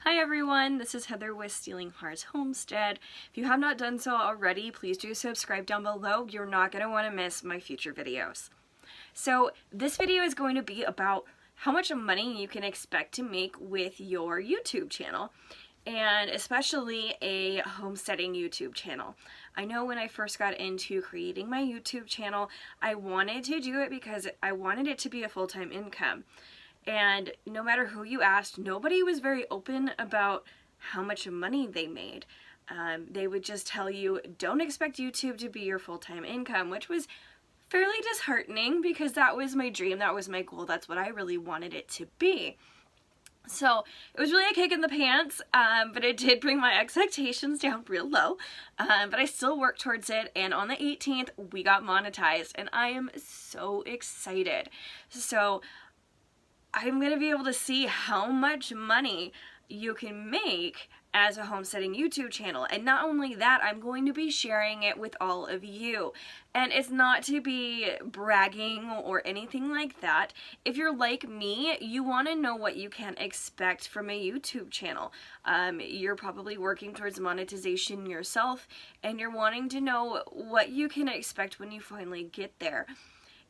Hi everyone, this is Heather with Stealing Hearts Homestead. If you have not done so already, please do subscribe down below. You're not going to want to miss my future videos. So this video is going to be about how much money you can expect to make with your YouTube channel, and especially a homesteading YouTube channel. I know when I first got into creating my YouTube channel, I wanted to do it because I wanted it to be a full-time income. And no matter who you asked, nobody was very open about how much money they made. They would just tell you, don't expect YouTube to be your full-time income, which was fairly disheartening because that was my dream, that was my goal, that's what I really wanted it to be. So it was really a kick in the pants, but it did bring my expectations down real low, but I still worked towards it, and on the 18th we got monetized, and I am so excited. So I'm going to be able to see how much money you can make as a homesteading YouTube channel. And not only that, I'm going to be sharing it with all of you. And it's not to be bragging or anything like that. If you're like me, you want to know what you can expect from a YouTube channel. You're probably working towards monetization yourself, and you're wanting to know what you can expect when you finally get there.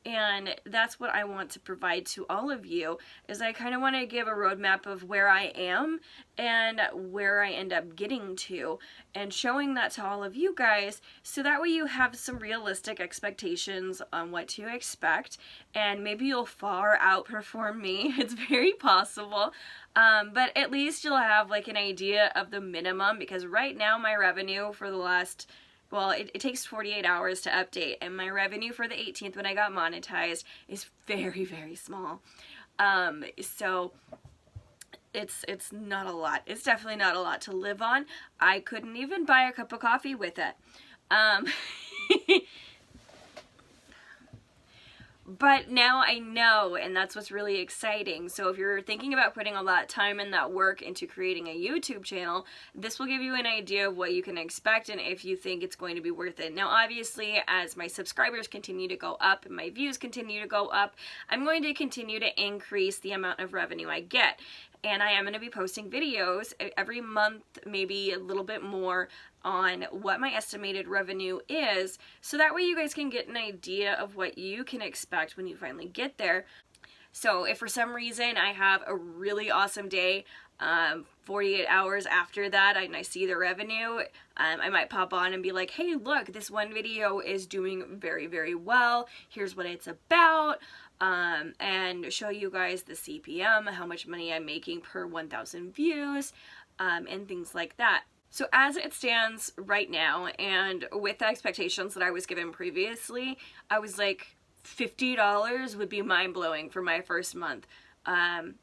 And that's what I want to provide to all of you, is I kind of want to give a roadmap of where I am and where I end up getting to, and showing that to all of you guys, so that way you have some realistic expectations on what to expect, and maybe you'll far outperform me. It's very possible, but at least you'll have like an idea of the minimum, because right now my revenue for the last, well, it takes 48 hours to update, and my revenue for the 18th when I got monetized is very, very small. So it's not a lot. It's definitely not a lot to live on. I couldn't even buy a cup of coffee with it. But now I know, and that's what's really exciting. So if you're thinking about putting a lot of time and that work into creating a YouTube channel, this will give you an idea of what you can expect and if you think it's going to be worth it. Now obviously, as my subscribers continue to go up and my views continue to go up, I'm going to continue to increase the amount of revenue I get. And I am going to be posting videos every month, maybe a little bit more, on what my estimated revenue is, so that way you guys can get an idea of what you can expect when you finally get there. So if for some reason I have a really awesome day, 48 hours after that and I see the revenue, I might pop on and be like, hey look, this one video is doing very, very well, here's what it's about, and show you guys the CPM, how much money I'm making per 1,000 views, and things like that. So as it stands right now, and with the expectations that I was given previously, I was like, $50 would be mind-blowing for my first month.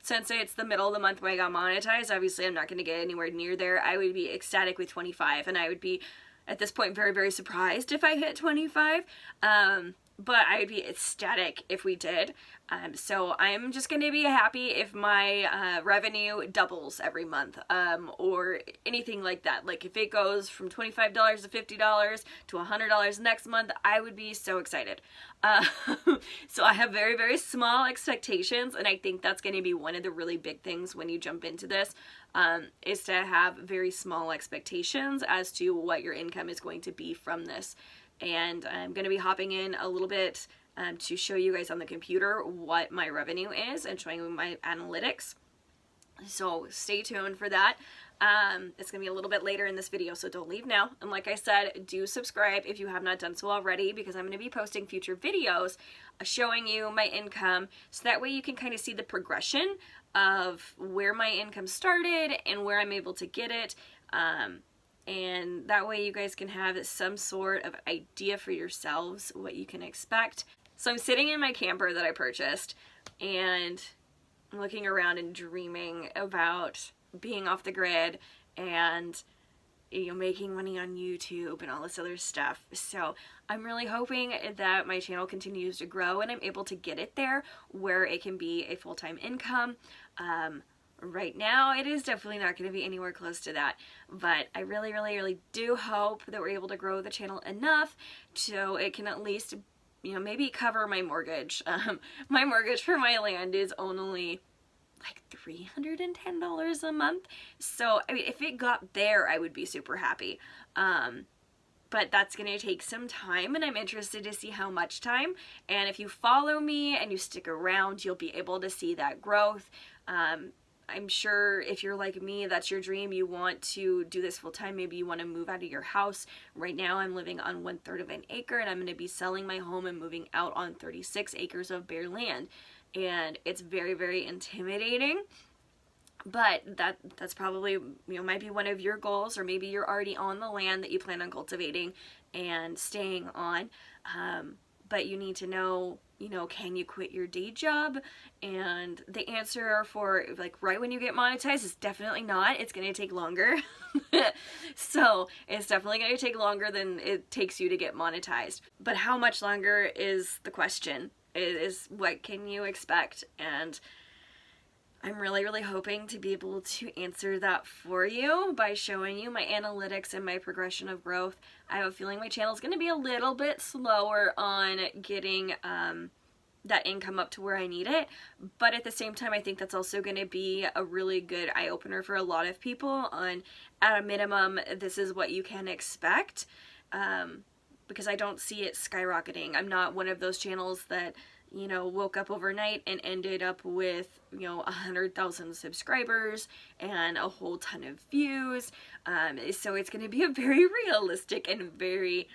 Since it's the middle of the month when I got monetized, obviously I'm not going to get anywhere near there. I would be ecstatic with 25, and I would be, at this point, very, very surprised if I hit 25. But I'd be ecstatic if we did. So I'm just going to be happy if my revenue doubles every month, or anything like that. Like if it goes from $25 to $50 to $100 next month, I would be so excited. So I have very, very small expectations, and I think that's going to be one of the really big things when you jump into this, is to have very small expectations as to what your income is going to be from this. And I'm going to be hopping in a little bit to show you guys on the computer what my revenue is and showing you my analytics. So stay tuned for that. It's going to be a little bit later in this video, so don't leave now. And like I said, do subscribe if you have not done so already, because I'm going to be posting future videos showing you my income, so that way you can kind of see the progression of where my income started and where I'm able to get it. And that way you guys can have some sort of idea for yourselves what you can expect. So I'm sitting in my camper that I purchased, and I'm looking around and dreaming about being off the grid and, you know, making money on YouTube and all this other stuff. So I'm really hoping that my channel continues to grow and I'm able to get it there where it can be a full-time income. Right now, it is definitely not going to be anywhere close to that, but I really, really, really do hope that we're able to grow the channel enough so it can at least, you know, maybe cover my mortgage. My mortgage for my land is only like $310 a month. So, I mean, if it got there, I would be super happy. But that's going to take some time, and I'm interested to see how much time. And if you follow me and you stick around, you'll be able to see that growth. I'm sure if you're like me, that's your dream. You want to do this full time. Maybe you want to move out of your house. Right now, I'm living on 1/3 of an acre, and I'm going to be selling my home and moving out on 36 acres of bare land. And it's very, very intimidating. But that's probably, might be one of your goals, or maybe you're already on the land that you plan on cultivating and staying on. But you need to know, can you quit your day job? And the answer for like right when you get monetized is definitely not. It's going to take longer. So it's definitely going to take longer than it takes you to get monetized. But how much longer is the question, is what can you expect? And I'm really, really hoping to be able to answer that for you by showing you my analytics and my progression of growth. I have a feeling my channel is going to be a little bit slower on getting that income up to where I need it, but at the same time, I think that's also going to be a really good eye-opener for a lot of people on, at a minimum, this is what you can expect, because I don't see it skyrocketing. I'm not one of those channels that woke up overnight and ended up with, 100,000 subscribers and a whole ton of views. So it's going to be a very realistic and very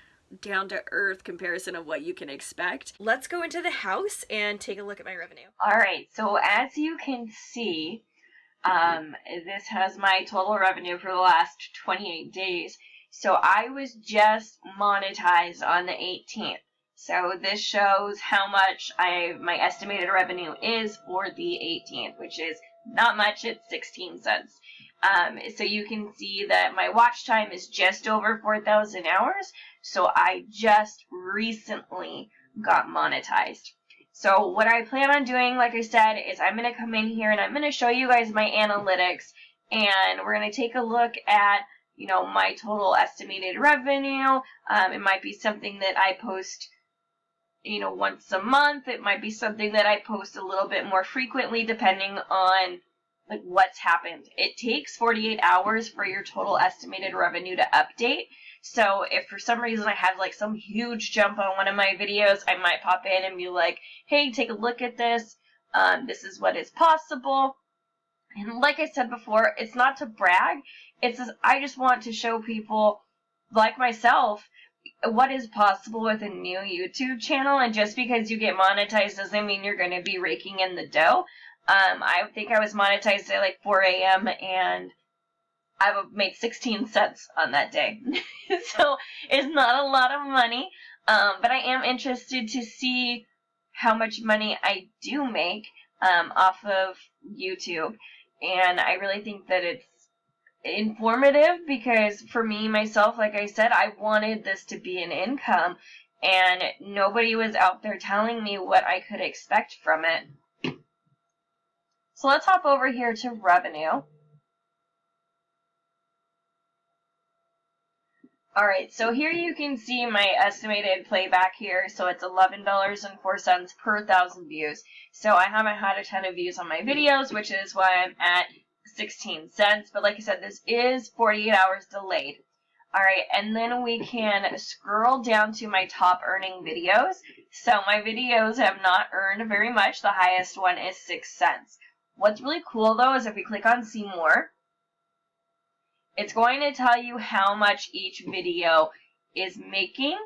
down-to-earth comparison of what you can expect. Let's go into the house and take a look at my revenue. All right, so as you can see, this has my total revenue for the last 28 days. So I was just monetized on the 18th. So this shows how much my estimated revenue is for the 18th, which is not much. It's 16 cents. So you can see that my watch time is just over 4,000 hours. So I just recently got monetized. So what I plan on doing, like I said, is I'm going to come in here and I'm going to show you guys my analytics, and we're going to take a look at, my total estimated revenue. It might be something that I post once a month. It might be something that I post a little bit more frequently, depending on like what's happened. It takes 48 hours for your total estimated revenue to update. So if for some reason I have like some huge jump on one of my videos, I might pop in and be like, hey, take a look at this. This is what is possible. And like I said before, it's not to brag. I just want to show people like myself what is possible with a new YouTube channel. And just because you get monetized doesn't mean you're going to be raking in the dough. I think I was monetized at like 4 a.m. and I've made 16 cents on that day. So it's not a lot of money, but I am interested to see how much money I do make off of YouTube. And I really think that it's informative, because for me, myself, like I said, I wanted this to be an income, and nobody was out there telling me what I could expect from it. So let's hop over here to revenue. Alright, so here you can see my estimated playback here. So it's $11.04 per 1,000 views. So I haven't had a ton of views on my videos, which is why I'm at 16 cents. But like I said, this is 48 hours delayed. Alright, and then we can scroll down to my top earning videos. So my videos have not earned very much. The highest one is 6 cents. What's really cool though is if we click on see more, it's going to tell you how much each video is making,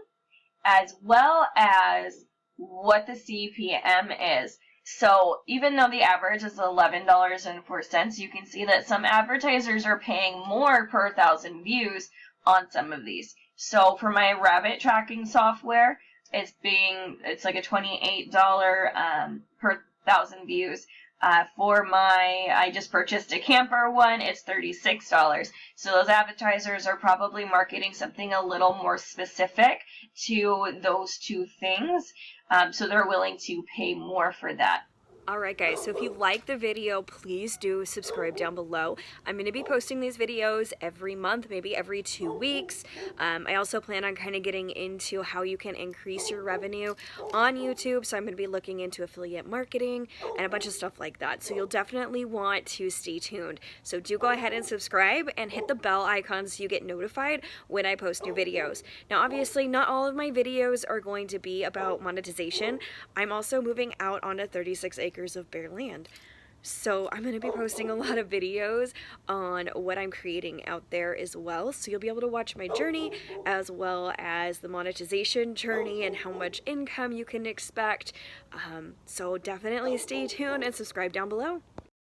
as well as what the CPM is. So even though the average is $11.04, you can see that some advertisers are paying more per 1,000 views on some of these. So for my rabbit tracking software, it's like a $28 per 1,000 views. I just purchased a camper one, it's $36. So those advertisers are probably marketing something a little more specific to those two things. So they're willing to pay more for that. Alright guys, so if you like the video, please do subscribe down below. I'm going to be posting these videos every month, maybe every 2 weeks. I also plan on kind of getting into how you can increase your revenue on YouTube, so I'm going to be looking into affiliate marketing and a bunch of stuff like that. So you'll definitely want to stay tuned. So do go ahead and subscribe and hit the bell icon so you get notified when I post new videos. Now obviously not all of my videos are going to be about monetization. I'm also moving out onto 36 acres of bare land. So I'm going to be posting a lot of videos on what I'm creating out there as well. So you'll be able to watch my journey as well as the monetization journey and how much income you can expect. So definitely stay tuned and subscribe down below.